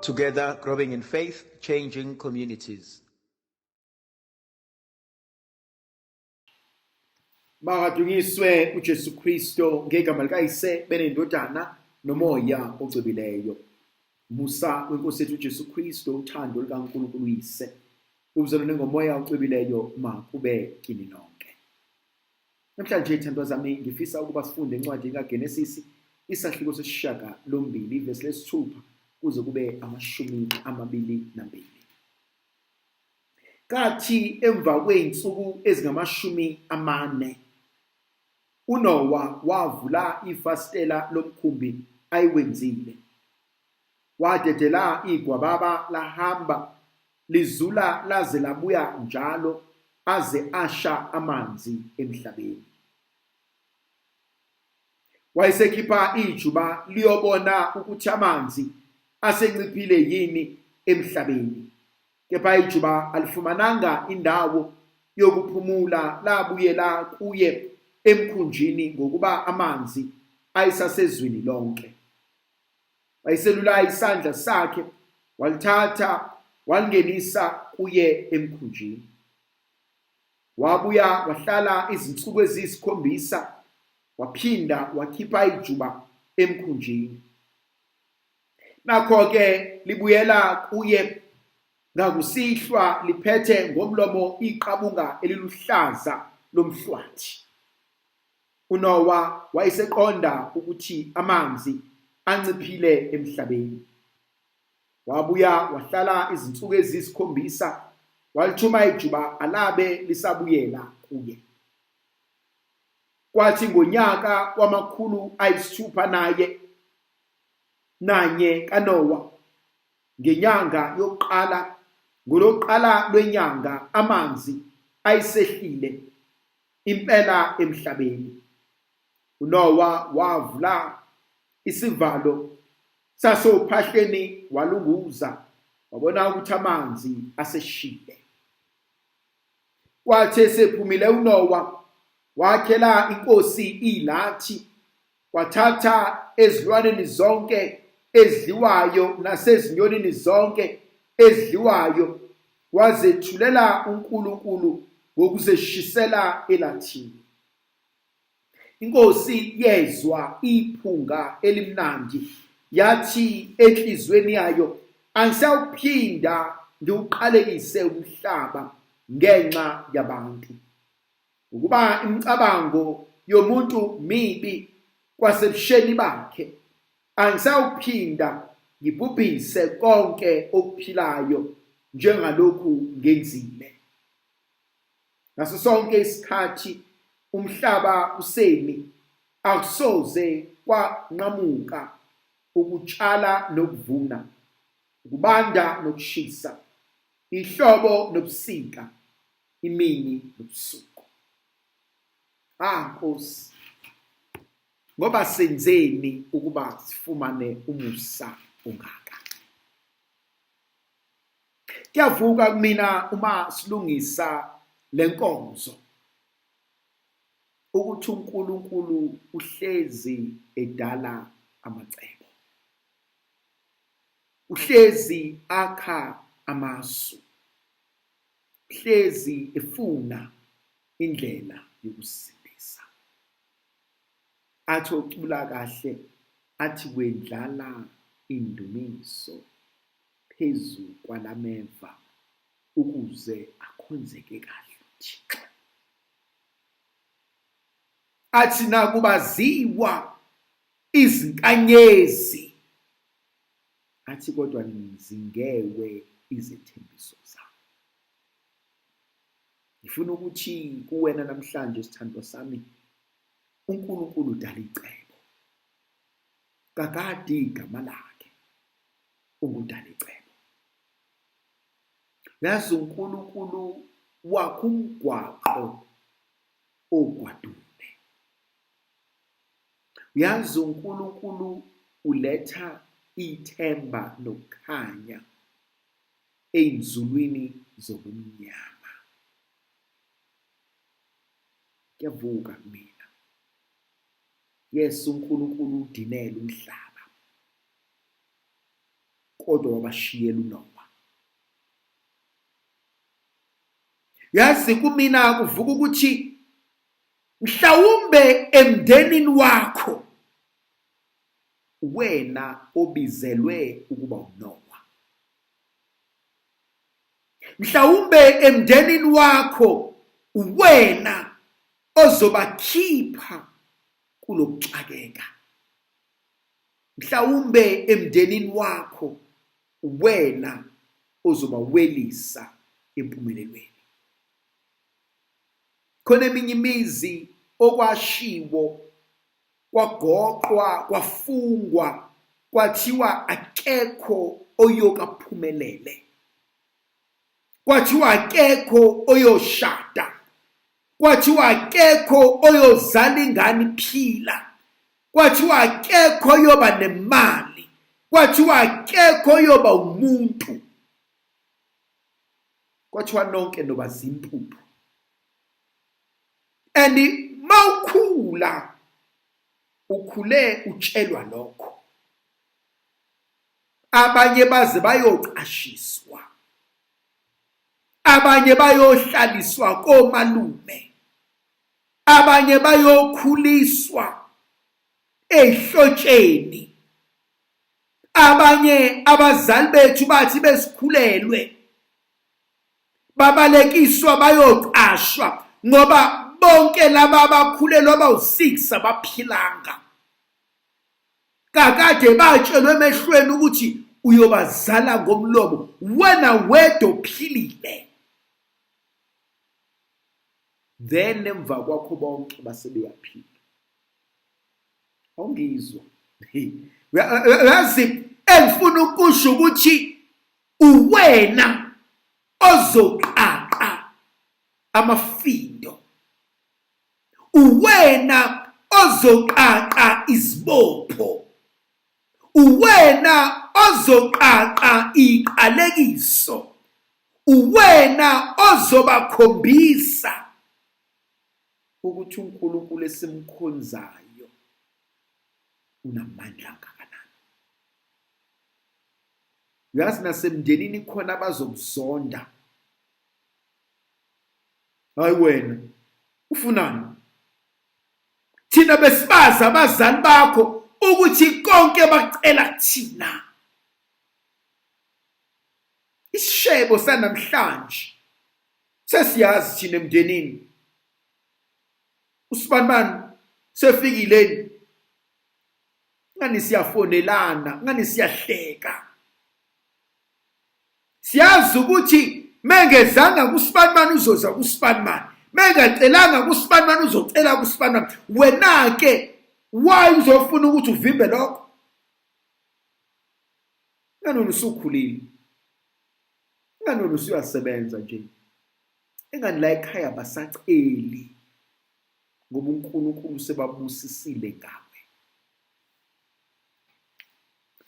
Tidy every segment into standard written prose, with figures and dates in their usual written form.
Together, growing in faith, changing communities. Makadunyiswe uJesu Kristo ngegama likayise benendodana nomoya ocwebileyo. Musa wenkosi yethu uJesu Kristo, uthando likaNkulunkulu uyise, ubuzalwane ngomoya ocwebileyo makube kini nonke. Namhlanje ithandwa zami ngifisa ukuba sifunde incwadi kaGenesisi isahluko sesishaka lombili ivesi lesithupha kuze kube 22. Kathi emva kweinsuku ezingama40 uNowa wavula ifastela lomkhumbi ayiwenzile. Wadedela igwababa lahamba lizula laze labuya njalo aze asha amanzi emhlabeni. Wayesekhipha ijuba liyobona ukuthi amanzi asenciphile yini emhlabeni. Kepha ijuba alifumananga indawo yokuphumula, labuyela kuye emkhunjini ngokuba amanzi ayisasezweni lonke. Wayeselula isandla sakhe, walithatha walingenisa kuye emkhunjini. Wabuya wahlala izinsuku eziyisi7, waphinda wakhipha ijuba emkhunjini. Nakho-ke libuyela kuye ngakusihlwa liphethe ngomlomo iqabunga eliluhlaza lomhlwathi. uNowa wayeseqonda ukuthi amanzi anciphile emhlabeni. Wabuya wahlala izinsuku eziyisi7, walithuma ijuba alabe lisabuyela kuye. Kwathi ngonyaka wama601 kaNowa, ngenyanga yokuqala, ngolokuqala lwenyanga, amanzi ayisehlile impela emhlabeni. uNowa wavula isivalo sasophahleni walunguza, wabona ukuthi amanzi aseshile. Kwathi esephumile uNowa, wakhela inkosi ilathi, wathatha ezilwaneni zonke ezidliwayo nasezinyonini zonke ezidliwayo, wazethulela uNkulunkulu ngokuzeshisela elathini. Inkosi yezwa iphunga elimnandi, yathi enhlizweni yayo, angisawuphinda ngiwuqalekise umhlaba ngenxa yabantu, ukuba imicabango yomuntu mibi kwasebusheni bakhe. Angisawuphinda ngibhubhise konke okuphilayo njengalokhu ngenzile. Ngaso sonke isikhathi umhlaba usemi, akusoze kwanqamuka ukutshala nokuvuna, ukubanda nokushisa, ihlobo nobusika, imini nobusuku. Nkosi, ngoba senzeni ukuba sifumane umusa ongaka? Kuyavuka kumina uma silungisa lenkonzo ukuthi uNkulunkulu uhlezi edala amacebo, uhlezi akha amasu, uhlezi efuna indlela yokusindisa. Athi ocula kahle, athi wendlala indumiso phezu kwalameva ukuze akhonzeke kahle uThixo. Athi nakubaziwa izinkanyezi, athi kodwa nizingewe izethembiso zami. Ngifuna ukuthi kuwena namhlanje, sithandwa sami, uNkulunkulu udala icebo. Kakade igama lakhe ukudala icebo. Yazi uNkulunkulu wakho umgwaqo ogwadule. Yazi uNkulunkulu uletha ithemba nokukhanya einzulwini zobumnyama. Kuyavuka kumina. Yes, uNkulunkulu udinela umhlaba. kodwa wabashiyela uNoah. Yazi kumina kuvuka ukuthi mhlawumbe emndenini wakho wena obizelwe ukuba uNoah. Mhlawumbe emndenini wakho wena ozobakhipha kulokuxakeka. Mhlawumbe emndenini wakho wena ozobawelisa empumelelweni. Khona eminye imizi okwashiwo, kwagoqwa, kwafungwa, kwathiwa akekho oyokaphumelele. Kwathiwa akekho oyoshada. Kwathiwa akekho oyozala ingane phila. Kwathiwa akekho oyoba nemali. Kwathiwa akekho oyoba umuntu. Kwathiwa nonke noba zimpuphu. And mawukhula ukhule utshelwa lokho. Abanye baze bayoqashiswa. Abanye bayohlaliswa komalume. Abanye bayokhuliswa ehlotsheni. Abanye abazali bethu bathi besikhulelwe babalekiswa bayoqashwa ngoba bonke laba abakhulelwa abawu6 abaphilanga. Kakade batshelwe emehlweni ukuthi uyobazala ngomlomo wena wedwa uphilile. Then emva kwakho bonke basebeyaphila. Awungizwa. Yazi engifuna ukusho ukuthi uwena ozoqaqa amafindo. Uwena ozoqaqa izibopho. Uwena ozoqaqa iqalekiso. Uwena ozobakhombisa ukuthi uNkulunkulu esimkhonzayo unamandla kangakanani. Yazi nasemndenini khona abazokuzonda. Hayi wena ufunani? Thina besibaza abazali bakho ukuthi konke bacela kuthina. Isishebo sanamhlanje sesiyazi thina emndenini. Usibanibani sefikileni. Ngani siyafonelana, ngani siyahleka. Siyazi ukuthi mengezanga kusibanibani uzoza kusibanibani. Mengacelanga kusibanibani uzocela kusibanibani. Wena ke why uzofuna ukuthi uvimbe lokho? Ngani usukhulile. Ngani usuyasebenza nje. Engani la ekhaya basaceli. Ngoba uNkulunkulu sebabusisile ngawe.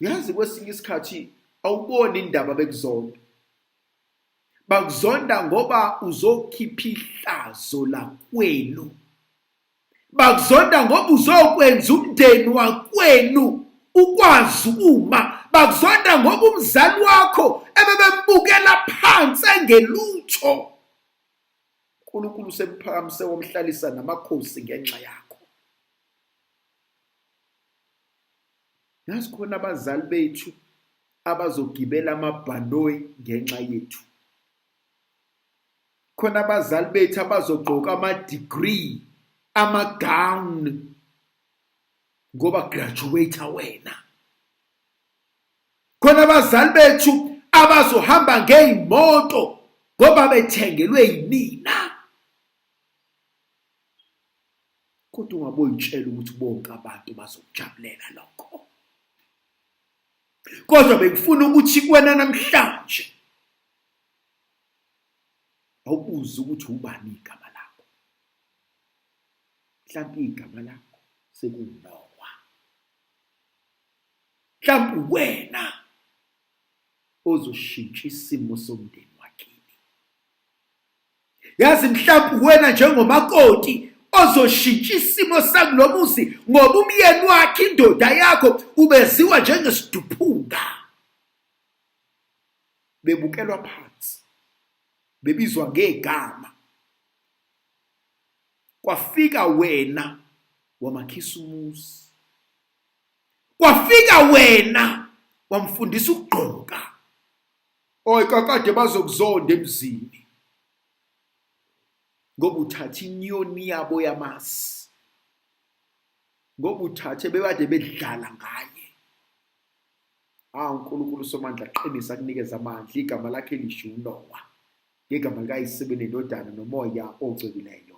Yazi kwesinye isikhathi awuboni indaba bekuzonda. Bakuzonda ngoba uzokhipha ihlazo lakwenu. Bakuzonda ngoba uzokwenza umndeni wakwenu ukwazi uma. Bakuzonda ngoba umzali wakho ebebembukela phansi engelutho. uNkulunkulu semphakamise womhlalisa namakhosi ngenxa yakho. Yazi khona abazali bethu abazogibela amabhanoyi ngenxa yethu. Khona abazali bethu abazogqoka ama-degree, ama-gown ngoba graduate wena. Khona abazali bethu abazohamba ngey'moto ngoba bethengelwe yinina. Kodwa ungaboyitshela ukuthi bonke abantu bazokujabulela lokho. Kodwa bengifuna ukuthi kuwena namhlanje awubuze ukuthi ubani igama lakho. Mhlawumbe igama lakho sekuNoah. Mhlawumbe wena ozoshintsha isimo somndeni wakini. Yazi mhlawumbe wena njengomakoti ozoshintsha isimo sakulomuzi ngoba umyeni wakhe indoda yakho ubeziwa njengesiduphunga. bebukelwa phansi, bebizwa ngegama. Kwafika wena wamakhisa umusi, kwafika wena wamfundisa ukugqoka. Kakade bazokuzonda emzini ngoba uthatha inyoni yabo yamasi, ngoba uthathe bebade bedlala ngaye. uNkulunkulu somandla aqinisa akunikeza amandla, igama lakhe lisho uNowa, ngegama likaYise benendodana nomoya ogcebileyo.